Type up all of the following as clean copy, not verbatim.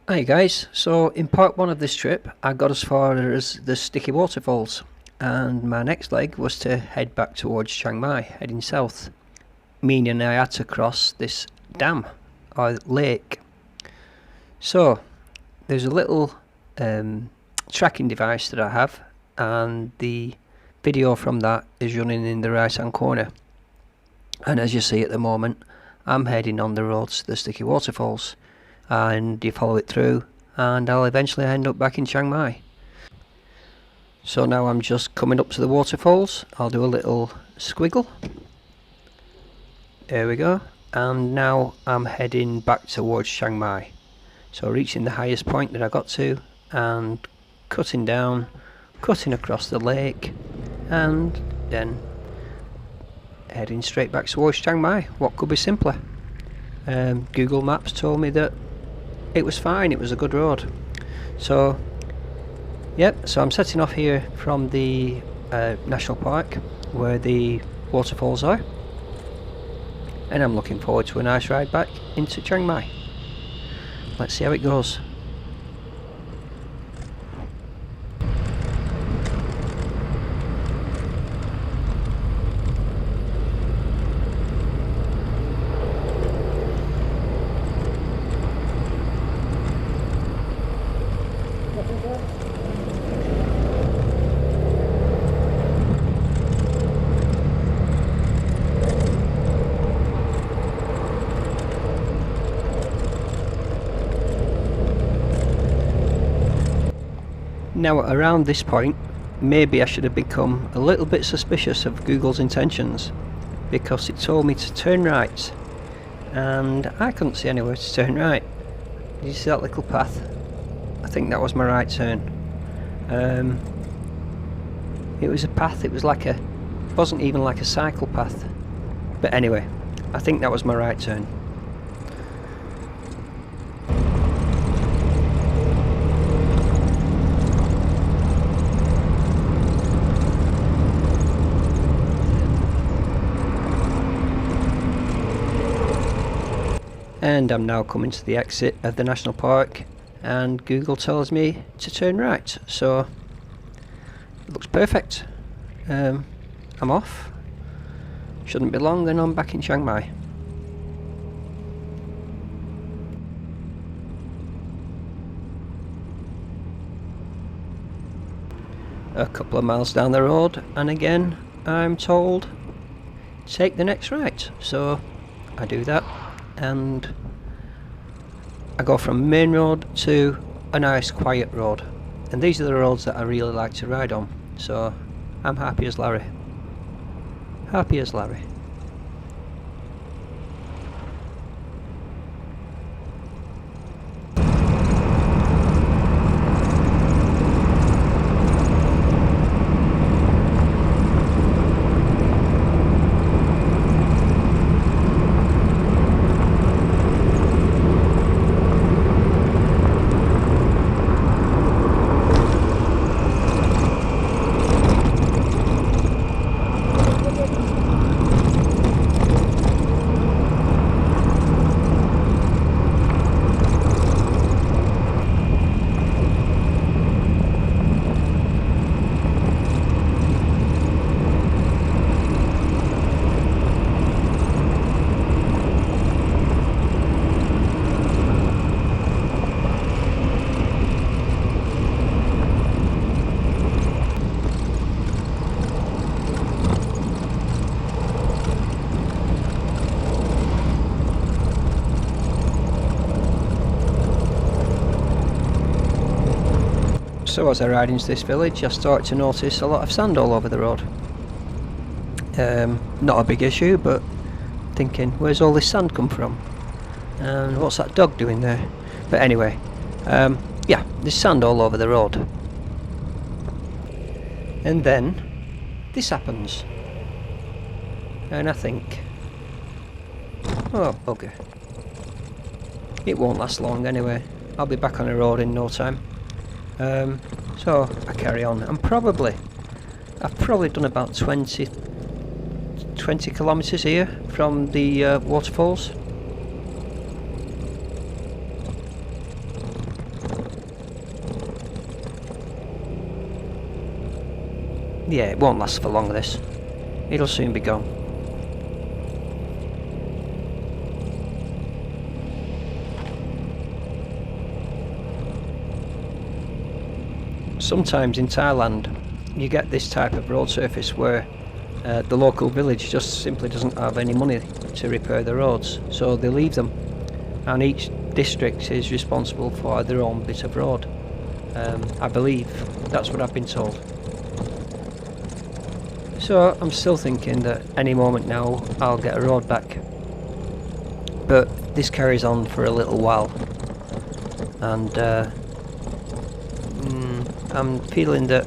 Hi guys, so in part one of this trip I got as far as the Sticky Waterfalls, and my next leg was to head back towards Chiang Mai, heading south, meaning I had to cross this dam or lake. So there's a little tracking device that I have, and the video from that is running in the right hand corner, and as you see at the moment I'm heading on the road to the Sticky Waterfalls, and you follow it through and I'll eventually end up back in Chiang Mai. So now I'm just coming up to the waterfalls. I'll do a little squiggle. There we go. And now I'm heading back towards Chiang Mai. So reaching the highest point that I got to and cutting down, cutting across the lake, and then heading straight back towards Chiang Mai. What could be simpler? Google Maps told me that it was fine, it was a good road. So yep, so I'm setting off here from the national park where the waterfalls are, and I'm looking forward to a nice ride back into Chiang Mai. Let's see how it goes. Now around this point, maybe I should have become a little bit suspicious of Google's intentions, because it told me to turn right and I couldn't see anywhere to turn right. Did you see that little path? I think that was my right turn. It was a path, it wasn't even like a cycle path, but anyway, I think that was my right turn. And I'm now coming to the exit of the national park, and Google tells me to turn right, so it looks perfect. I'm off. Shouldn't be long and I'm back in Chiang Mai. A couple of miles down the road, and again I'm told take the next right, so I do that, and I go from main road to a nice quiet road, and these are the roads that I really like to ride on, so I'm happy as Larry. Happy as Larry. So as I ride into this village, I start to notice a lot of sand all over the road. Not a big issue, but thinking, where's all this sand come from? And what's that dog doing there? But anyway, yeah, there's sand all over the road. And then this happens. And I think, oh bugger. It won't last long anyway. I'll be back on the road in no time. So I carry on. I've probably done about 20 kilometers here from the waterfalls. Yeah, it won't last for long, this. It'll soon be gone. Sometimes in Thailand you get this type of road surface where the local village just simply doesn't have any money to repair the roads, so they leave them, and each district is responsible for their own bit of road. I believe that's what I've been told. So I'm still thinking that any moment now I'll get a road back, but this carries on for a little while, and I'm feeling that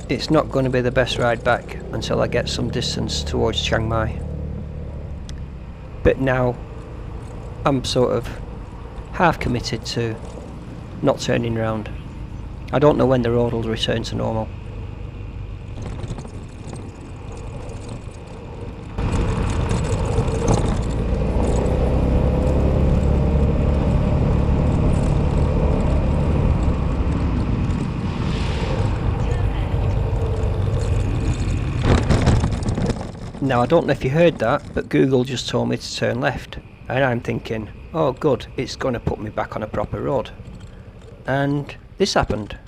it's not going to be the best ride back until I get some distance towards Chiang Mai. But now I'm sort of half committed to not turning around. I don't know when the road will return to normal. Now I don't know if you heard that, but Google just told me to turn left, and I'm thinking, oh good, it's going to put me back on a proper road. And this happened.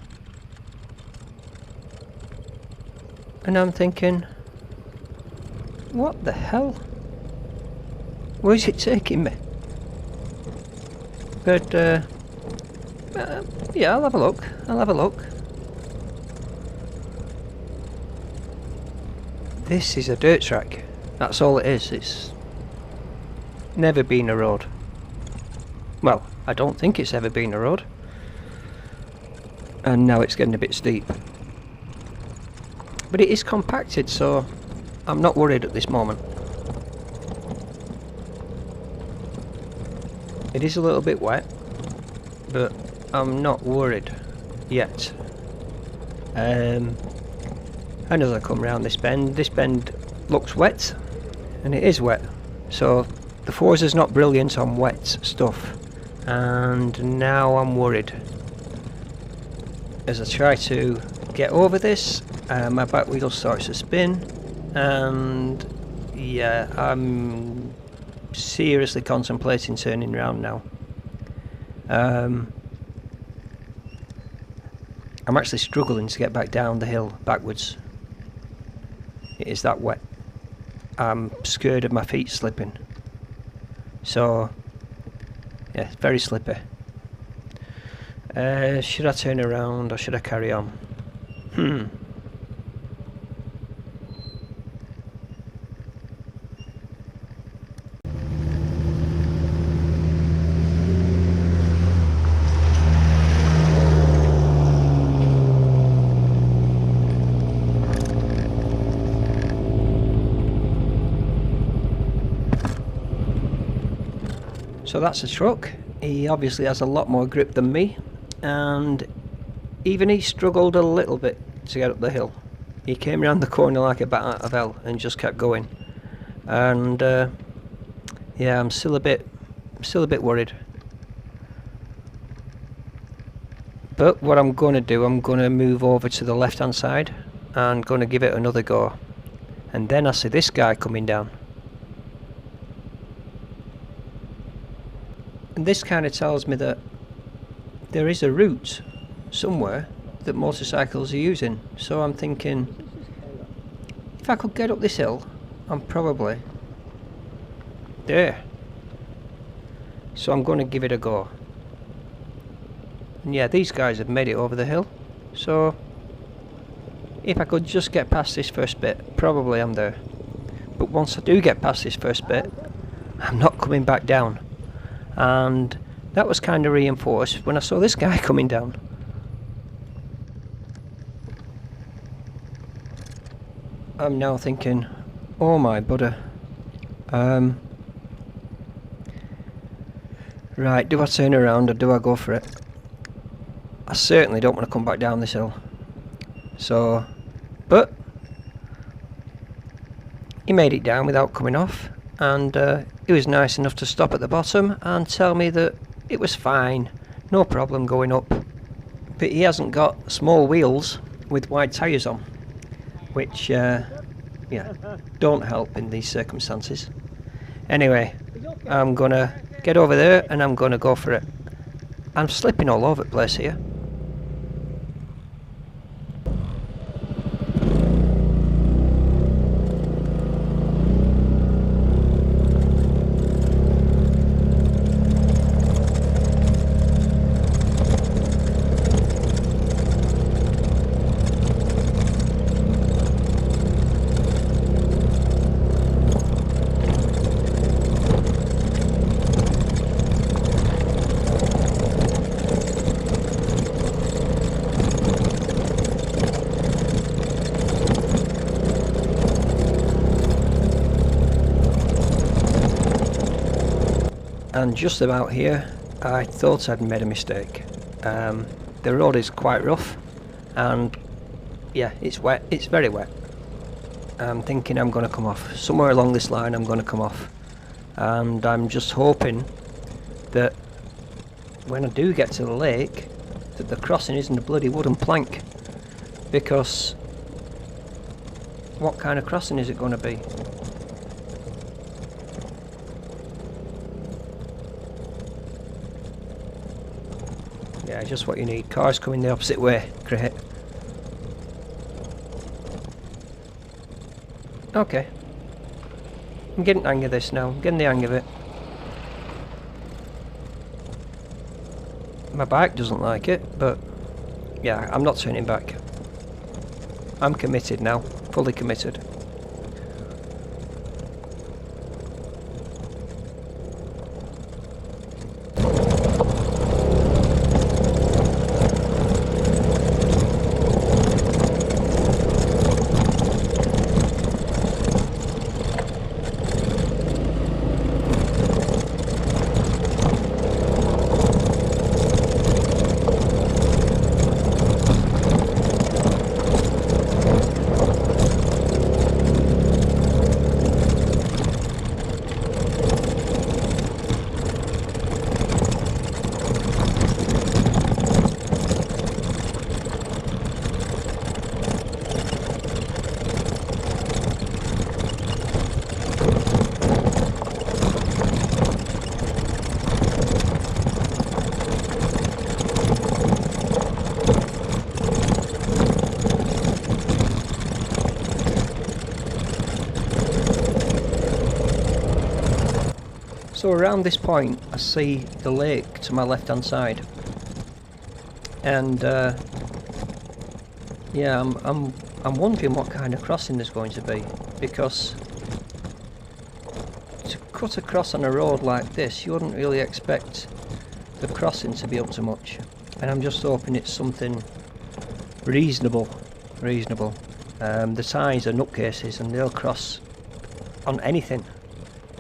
And I'm thinking, what the hell? Where's it taking me? But yeah, I'll have a look. This is a dirt track. That's all it is. It's never been a road. Well, I don't think it's ever been a road. And now it's getting a bit steep. But it is compacted, so I'm not worried at this moment. It is a little bit wet, but I'm not worried yet. And as I come round this bend looks wet, and it is wet, so the Forza's not brilliant on wet stuff, and now I'm worried. As I try to get over this, my back wheel starts to spin, and yeah, I'm seriously contemplating turning round now. I'm actually struggling to get back down the hill backwards. It is that wet. I'm scared of my feet slipping. So, yeah, it's very slippy. Should I turn around or should I carry on? So that's a truck. He obviously has a lot more grip than me, and even he struggled a little bit to get up the hill. He came around the corner like a bat out of hell and just kept going. And yeah, I'm still a bit worried. But what I'm going to do, I'm going to move over to the left hand side and going to give it another go. And then I see this guy coming down. And this kind of tells me that there is a route somewhere that motorcycles are using. So I'm thinking, if I could get up this hill, I'm probably there. So I'm going to give it a go. And yeah, these guys have made it over the hill. So if I could just get past this first bit, probably I'm there. But once I do get past this first bit, I'm not coming back down. And that was kind of reinforced when I saw this guy coming down. I'm now thinking, oh my buddy. Right, do I turn around or do I go for it? I certainly don't want to come back down this hill. So, but he made it down without coming off, and he was nice enough to stop at the bottom and tell me that it was fine, no problem going up. But he hasn't got small wheels, with wide tyres on, which yeah, don't help in these circumstances. Anyway, I'm gonna get over there and I'm gonna go for it. I'm slipping all over the place here. And just about here, I thought I'd made a mistake. The road is quite rough, and yeah, it's wet. It's very wet. I'm thinking I'm going to come off. Somewhere along this line I'm going to come off. And I'm just hoping that when I do get to the lake, that the crossing isn't a bloody wooden plank. Because what kind of crossing is it going to be? Yeah, just what you need. Cars coming the opposite way. Great. Okay. I'm getting the hang of this now. I'm getting the hang of it. My bike doesn't like it, but yeah, I'm not turning back. I'm committed now. Fully committed. So around this point I see the lake to my left hand side, and yeah, I'm wondering what kind of crossing there's going to be, because to cut across on a road like this you wouldn't really expect the crossing to be up to much, and I'm just hoping it's something reasonable. The Thais are nutcases and they'll cross on anything.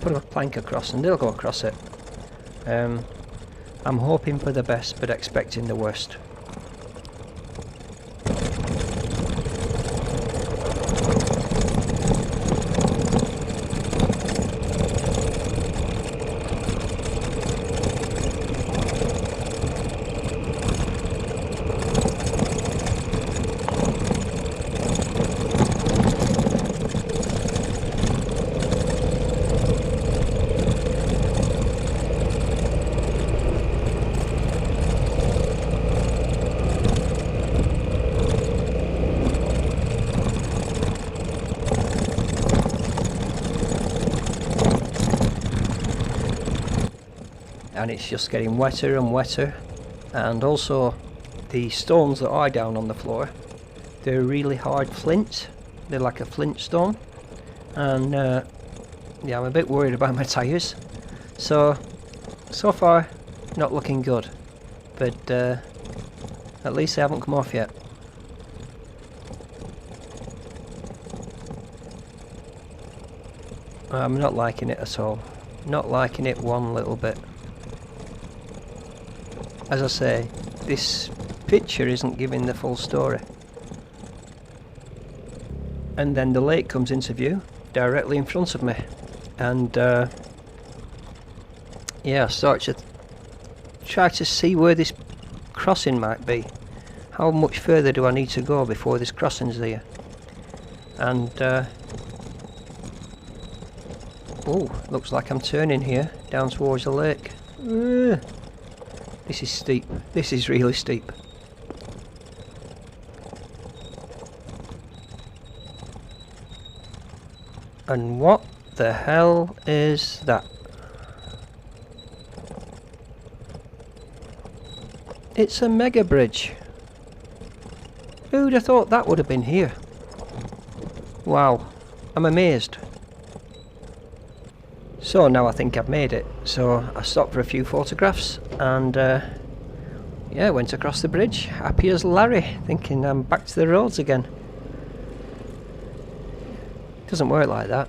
Put a plank across and they'll go across it. I'm hoping for the best but expecting the worst. And it's just getting wetter and wetter, and also the stones that are down on the floor, they're really hard flint. They're like a flint stone, and yeah, I'm a bit worried about my tyres. So far not looking good, but at least they haven't come off yet. I'm not liking it at all. Not liking it one little bit. As I say, this picture isn't giving the full story. And then the lake comes into view directly in front of me, and yeah, I start to try to see where this crossing might be. how much further do I need to go before this crossing's there? And oh, looks like I'm turning here down towards the lake. This is steep. This is really steep. And what the hell is that? It's a mega bridge. Who'd have thought that would have been here? Wow, I'm amazed. So now I think I've made it. So I stopped for a few photographs and yeah, went across the bridge, happy as Larry, thinking I'm back to the roads again. Doesn't work like that.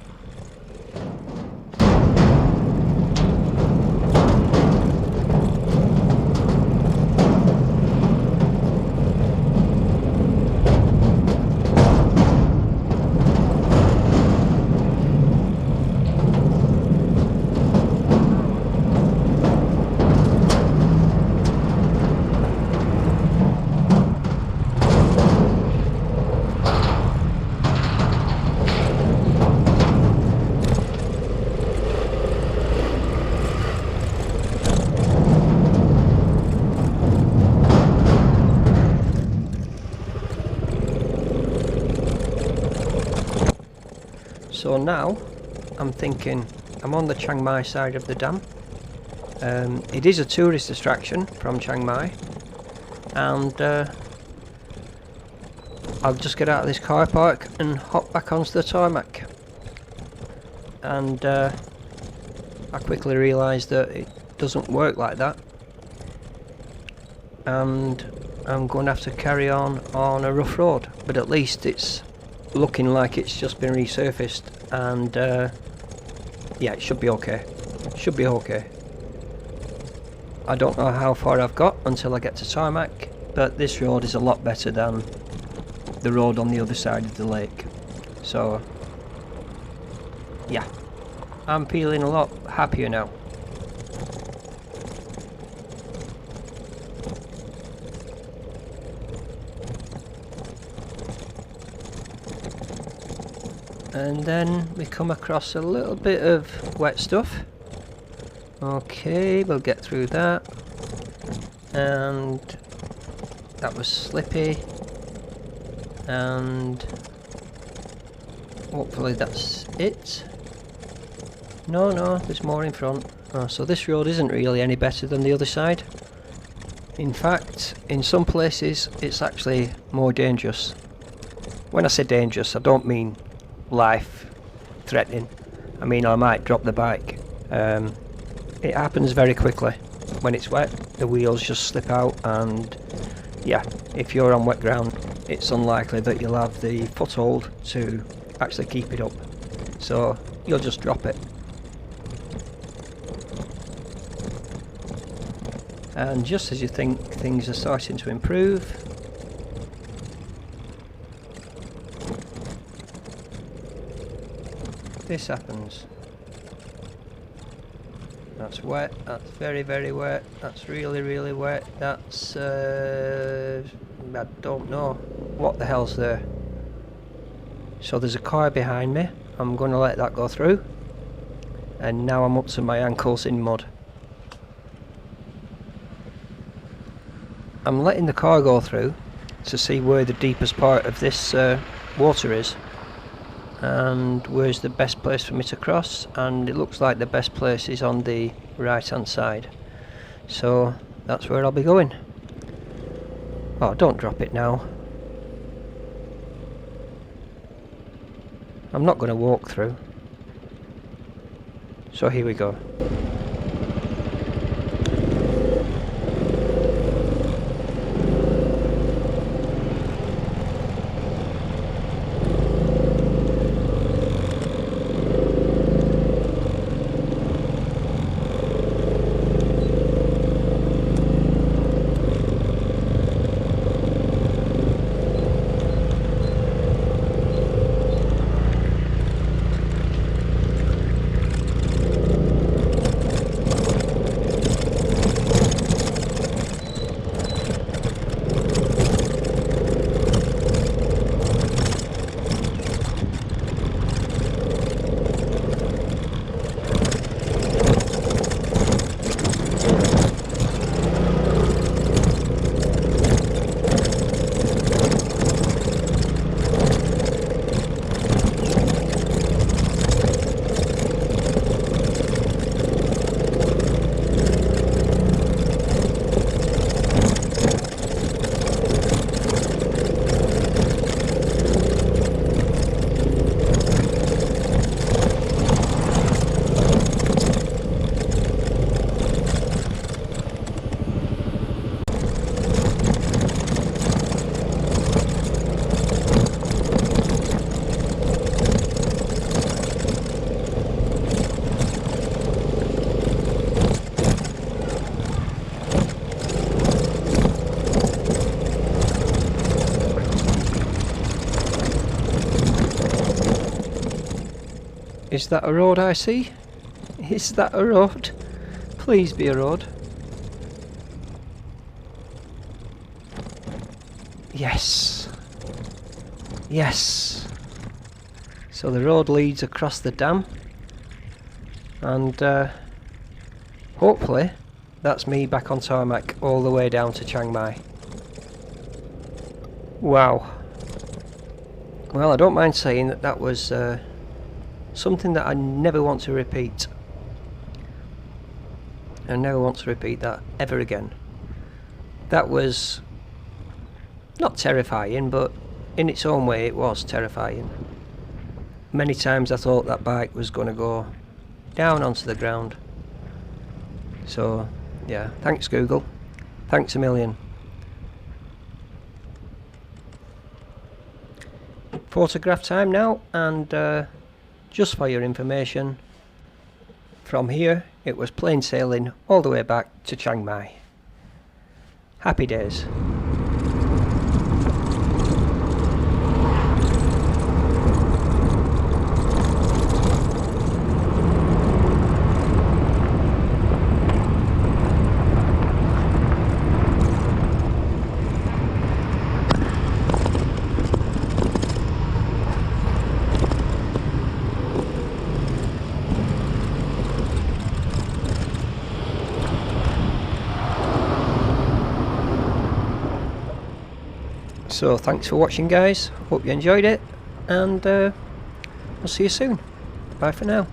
So now I'm thinking I'm on the Chiang Mai side of the dam. It is a tourist distraction from Chiang Mai, and I'll just get out of this car park and hop back onto the tarmac. And I quickly realised that it doesn't work like that, and I'm going to have to carry on a rough road, but at least it's looking like it's just been resurfaced, and yeah, it should be okay. It should be okay. I don't know how far I've got until I get to tarmac, but this road is a lot better than the road on the other side of the lake. So yeah, I'm feeling a lot happier now. And then we come across a little bit of wet stuff. Okay, we'll get through that. And that was Slippy. And hopefully that's it. No, there's more in front. Oh, so this road isn't really any better than the other side. In fact, in some places it's actually more dangerous. When I say dangerous, I don't mean life threatening. I mean, I might drop the bike. It happens very quickly. When it's wet, the wheels just slip out, and yeah, if you're on wet ground, it's unlikely that you'll have the foothold to actually keep it up. So you'll just drop it. And just as you think things are starting to improve, this happens. That's wet, that's very, very wet, that's really, really wet, that's I don't know what the hell's there. So there's a car behind me, I'm going to let that go through, and now I'm up to my ankles in mud. I'm letting the car go through to see where the deepest part of this water is, and where's the best place for me to cross, and it looks like the best place is on the right hand side, so that's where I'll be going. Oh, don't drop it now. I'm not going to walk through, so here we go. Is that a road I see? Is that a road? Please be a road. Yes. Yes. So the road leads across the dam, and hopefully that's me back on tarmac all the way down to Chiang Mai. Wow. Well, I don't mind saying that that was something that I never want to repeat. I never want to repeat that ever again. That was not terrifying, but in its own way it was terrifying. Many times I thought that bike was going to go down onto the ground. So yeah, thanks Google. Thanks a million. Photograph time now, and just for your information, from here it was plain sailing all the way back to Chiang Mai. Happy days. So thanks for watching guys, hope you enjoyed it, and I'll see you soon. Bye for now.